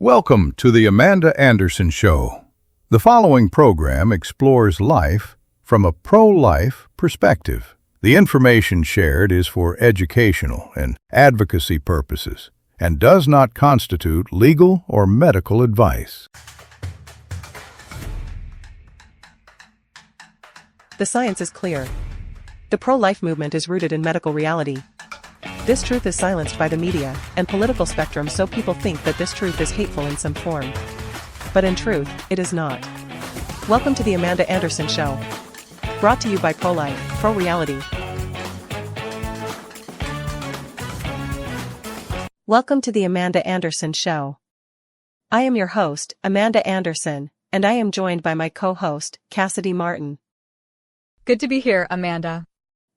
Welcome to the Amanda Anderson Show. The following program explores life from a pro-life perspective. The information shared is for educational and advocacy purposes and does not constitute legal or medical advice. The science is clear. The pro-life movement is rooted in medical reality. This truth is silenced by the media and political spectrum, so people think that this truth is hateful in some form. But in truth, it is not. Welcome to the Amanda Anderson Show. Brought to you by Pro-Life, Pro-Reality. Welcome to the Amanda Anderson Show. I am your host, Amanda Anderson, and I am joined by my co-host, Cassidy Martin. Good to be here, Amanda.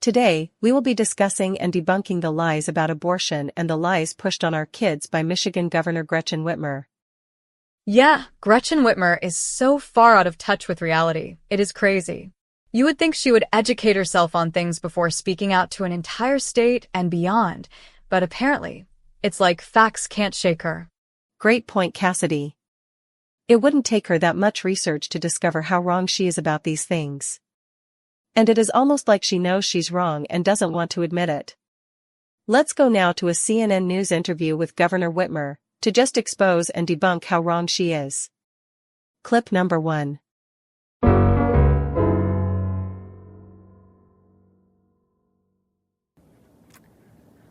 Today, we will be discussing and debunking the lies about abortion and the lies pushed on our kids by Michigan Governor Gretchen Whitmer. Yeah, Gretchen Whitmer is so far out of touch with reality. It is crazy. You would think she would educate herself on things before speaking out to an entire state and beyond, but apparently, it's like facts can't shake her. Great point, Cassidy. It wouldn't take her that much research to discover how wrong she is about these things. And it is almost like she knows she's wrong and doesn't want to admit it. Let's go now to a CNN News interview with Governor Whitmer to just expose and debunk how wrong she is. Clip number 1.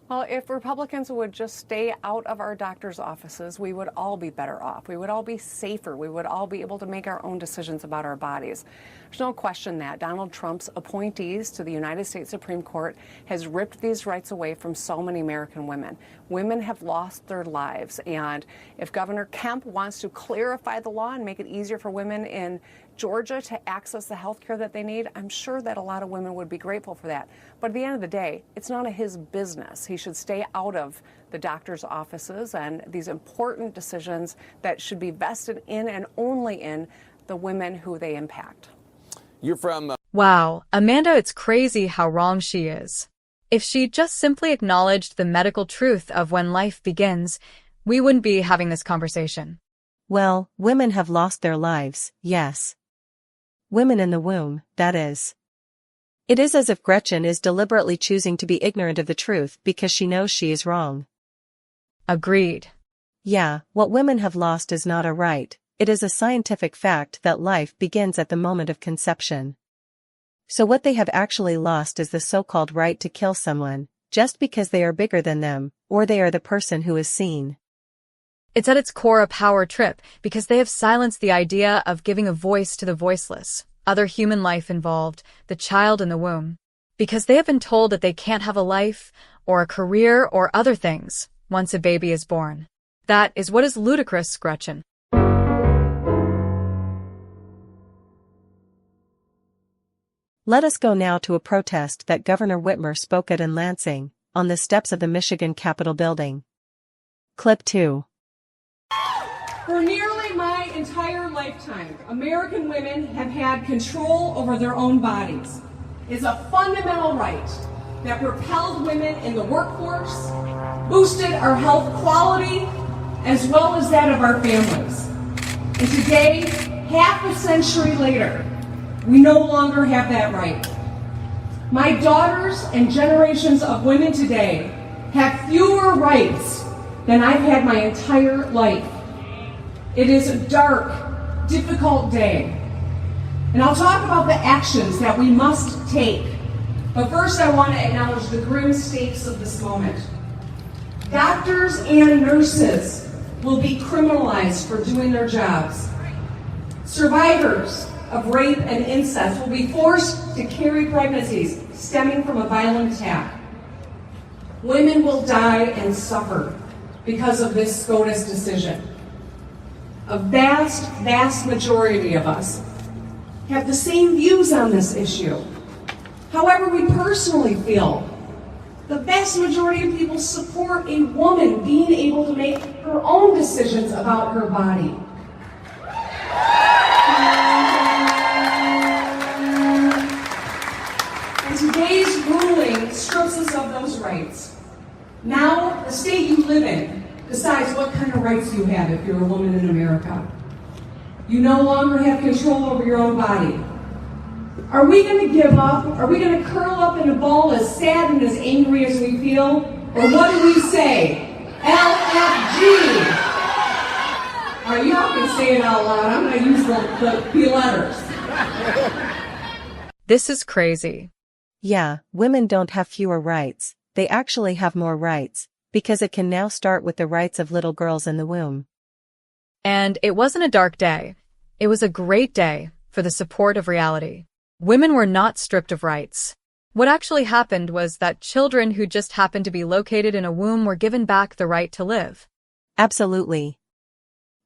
Well, if Republicans would just stay out of our doctors' offices, we would all be better off. We would all be safer. We would all be able to make our own decisions about our bodies. There's no question that Donald Trump's appointees to the United States Supreme Court has ripped these rights away from so many American women. Women have lost their lives, and if Governor Kemp wants to clarify the law and make it easier for women in Georgia to access the health care that they need, I'm sure that a lot of women would be grateful for that. But at the end of the day, it's none of his business. He should stay out of the doctor's offices and these important decisions that should be vested in and only in the women who they impact. You're from... Wow, Amanda, it's crazy how wrong she is. If she just simply acknowledged the medical truth of when life begins, we wouldn't be having this conversation. Well, women have lost their lives, yes. Women in the womb, that is. It is as if Gretchen is deliberately choosing to be ignorant of the truth because she knows she is wrong. Agreed. Yeah, what women have lost is not a right, it is a scientific fact that life begins at the moment of conception. So what they have actually lost is the so-called right to kill someone, just because they are bigger than them, or they are the person who is seen. It's at its core a power trip, because they have silenced the idea of giving a voice to the voiceless, other human life involved, the child in the womb. Because they have been told that they can't have a life, or a career, or other things, once a baby is born. That is what is ludicrous, Gretchen. Let us go now to a protest that Governor Whitmer spoke at in Lansing, on the steps of the Michigan Capitol building. Clip 2. For nearly my entire lifetime, American women have had control over their own bodies. It's a fundamental right that propelled women in the workforce, boosted our health quality, as well as that of our families. And today, half a century later, we no longer have that right. My daughters and generations of women today have fewer rights than I've had my entire life. It is a dark, difficult day. And I'll talk about the actions that we must take. But first I want to acknowledge the grim stakes of this moment. Doctors and nurses will be criminalized for doing their jobs. Survivors of rape and incest will be forced to carry pregnancies stemming from a violent attack. Women will die and suffer because of this SCOTUS decision. A vast, vast majority of us have the same views on this issue. However, we personally feel the vast majority of people support a woman being able to make her own decisions about her body. And today's ruling strips us of those rights. Now, the state you live in decides decides what kind of rights you have if you're a woman in America. You no longer have control over your own body. Are we going to give up? Are we going to curl up in a ball as sad and as angry as we feel? Or what do we say? LFG! All right, you all can say it out loud. I'm going to use the letters. This is crazy. Yeah, women don't have fewer rights, they actually have more rights, because it can now start with the rights of little girls in the womb. And it wasn't a dark day. It was a great day for the support of reality. Women were not stripped of rights. What actually happened was that children who just happened to be located in a womb were given back the right to live. Absolutely.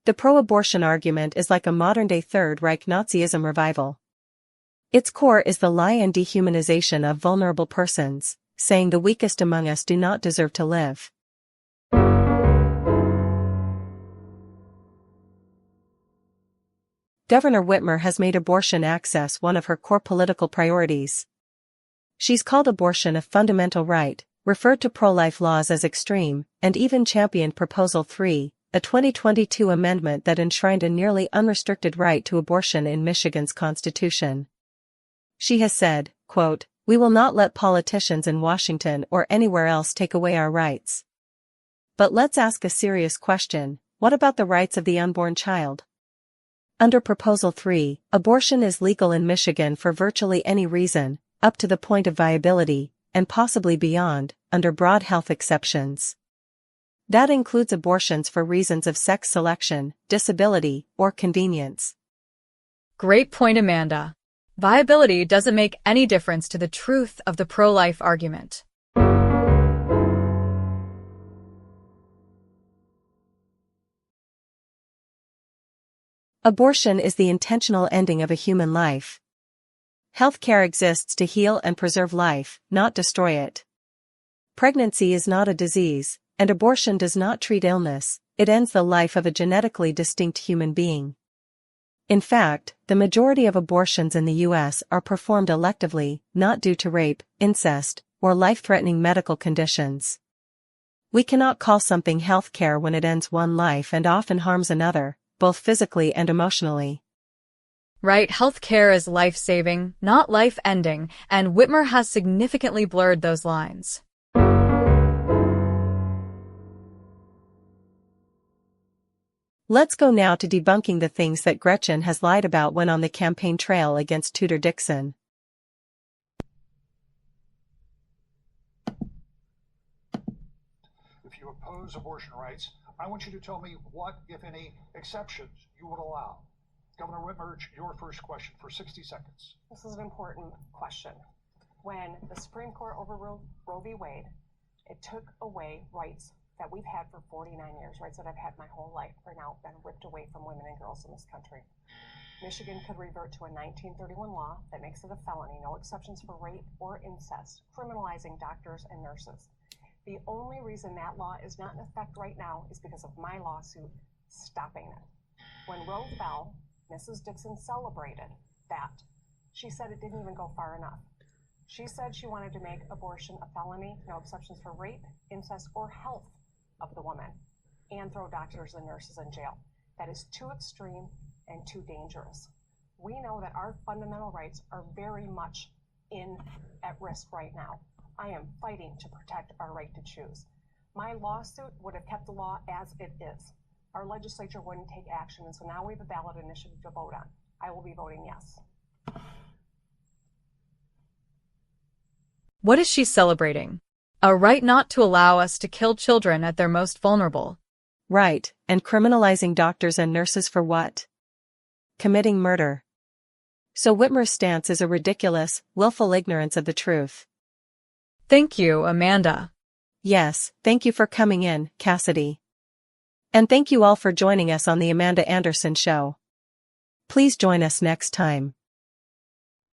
The pro-abortion argument is like a modern-day Third Reich Nazism revival. Its core is the lie and dehumanization of vulnerable persons, saying the weakest among us do not deserve to live. Governor Whitmer has made abortion access one of her core political priorities. She's called abortion a fundamental right, referred to pro-life laws as extreme, and even championed Proposal 3, a 2022 amendment that enshrined a nearly unrestricted right to abortion in Michigan's constitution. She has said, quote, "We will not let politicians in Washington or anywhere else take away our rights." But let's ask a serious question, what about the rights of the unborn child? Under Proposal 3, abortion is legal in Michigan for virtually any reason, up to the point of viability, and possibly beyond, under broad health exceptions. That includes abortions for reasons of sex selection, disability, or convenience. Great point, Amanda. Viability doesn't make any difference to the truth of the pro-life argument. Abortion is the intentional ending of a human life. Healthcare exists to heal and preserve life, not destroy it. Pregnancy is not a disease, and abortion does not treat illness, it ends the life of a genetically distinct human being. In fact, the majority of abortions in the U.S. are performed electively, not due to rape, incest, or life-threatening medical conditions. We cannot call something healthcare when it ends one life and often harms another, both physically and emotionally. Right, healthcare is life-saving, not life-ending, and Whitmer has significantly blurred those lines. Let's go now to debunking the things that Gretchen has lied about when on the campaign trail against Tudor Dixon. If you oppose abortion rights, I want you to tell me what, if any, exceptions you would allow. Governor Whitmer, your first question for 60 seconds. This is an important question. When the Supreme Court overruled Roe v. Wade, it took away rights that we've had for 49 years, rights that I've had my whole life, are now been ripped away from women and girls in this country. Michigan could revert to a 1931 law that makes it a felony, no exceptions for rape or incest, criminalizing doctors and nurses. The only reason that law is not in effect right now is because of my lawsuit stopping it. When Roe fell, Mrs. Dixon celebrated that. She said it didn't even go far enough. She said she wanted to make abortion a felony, no exceptions for rape, incest, or health of the woman, and throw doctors and nurses in jail. That is too extreme and too dangerous. We know that our fundamental rights are very much at risk right now. I am fighting to protect our right to choose. My lawsuit would have kept the law as it is. Our legislature wouldn't take action, and so now we have a ballot initiative to vote on. I will be voting yes. What is she celebrating? A right not to allow us to kill children at their most vulnerable. Right, and criminalizing doctors and nurses for what? Committing murder. So Whitmer's stance is a ridiculous, willful ignorance of the truth. Thank you, Amanda. Yes, thank you for coming in, Cassidy. And thank you all for joining us on the Amanda Anderson Show. Please join us next time.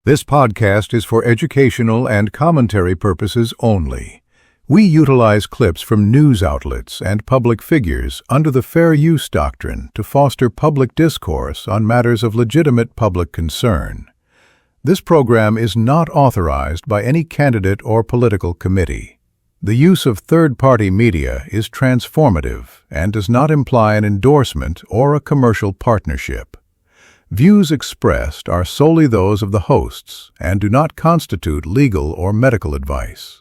This podcast is for educational and commentary purposes only. We utilize clips from news outlets and public figures under the Fair Use Doctrine to foster public discourse on matters of legitimate public concern. This program is not authorized by any candidate or political committee. The use of third-party media is transformative and does not imply an endorsement or a commercial partnership. Views expressed are solely those of the hosts and do not constitute legal or medical advice.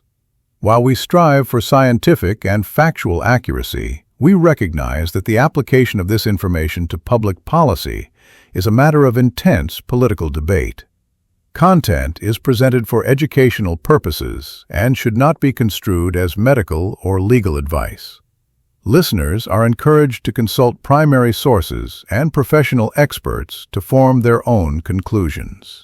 While we strive for scientific and factual accuracy, we recognize that the application of this information to public policy is a matter of intense political debate. Content is presented for educational purposes and should not be construed as medical or legal advice. Listeners are encouraged to consult primary sources and professional experts to form their own conclusions.